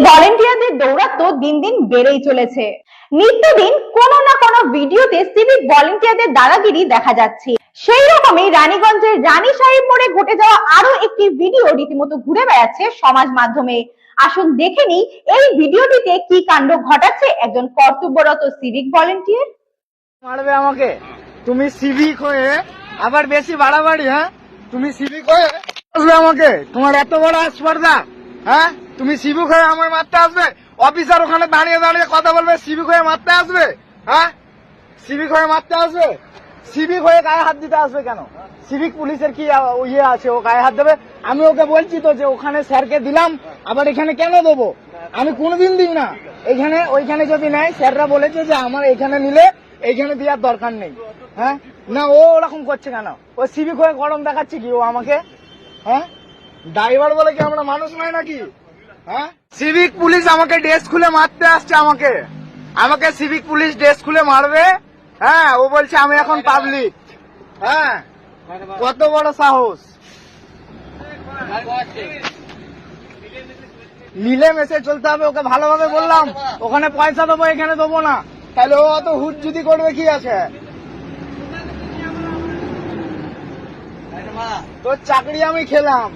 ভলেন্টিয়ারদের দৌরাত্ম্য দিন দিন বেড়েই চলেছে। নিত্যদিন কোনো না কোনো ভিডিওতে সিভিক ভলেন্টিয়ারদের দাদাগিরি দেখা যাচ্ছে। সেই রকমই রানীগঞ্জের রানী সাহেব মোড়ে ঘটে যাওয়া আরো একটি ভিডিও রীতিমতো ঘুরে বেড়াচ্ছে সমাজ মাধ্যমে। আসুন দেখে নিই এই ভিডিওটিতে কি কাণ্ড ঘটাচ্ছে একজন কর্তব্যরত সিভিক ভলেন্টিয়ার। মারবে আমাকে? তুমি সিভিক হয়ে আবার বেশি বাড়াবাড়ি? হ্যাঁ, তুমি সিভিক হয়ে আসবে আমাকে? তোমার এত বড় আসপর্দা? হ্যাঁ, তুমি সিভিক হয়ে আমার মারতে আসবে? অফিসার ওখানে দাঁড়িয়ে দাঁড়িয়ে কথা বলবে, সিভিক হয়ে মারতে আসবে? হ্যাঁ, সিভিক হয়ে মারতে আসবে? সিভিক হয়ে গায়ে হাত দিতে আসবে কেন? সিভিক পুলিশের কি ইয়ে আছে ও গায়ে হাত দেবে? আমি ওকে বলছি তো যে ওখানে স্যারকে দিলাম, আবার এখানে কেন দেবো? আমি কোনোদিন দিই না। এখানে ওইখানে যদি নেয়, স্যাররা বলেছে যে আমার এখানে নিলে এইখানে দেওয়ার দরকার নেই। হ্যাঁ, না ও ওরকম করছে কেন? ও সিভিক হয়ে গরম দেখাচ্ছে কি ও আমাকে? হ্যাঁ, ড্রাইভার বলে কি আমরা মানুষ নয় নাকি? হ্যাঁ, সিভিক পুলিশ আমাকে ড্রেস খুলে মারতে আসছে। আমাকে সিভিক পুলিশ ড্রেস খুলে মারবে? হ্যাঁ, ও বলছে আমি এখন পাবলিক। হ্যাঁ, কত বড় সাহস! মিলেমিশে চলতে হবে, ওকে ভালোভাবে বললাম। ওখানে পয়সা দেবো, এখানে দেবো না। তাহলে ও অত হুট যদি করবে কি আছে? তোর চাকরি আমি খেলাম।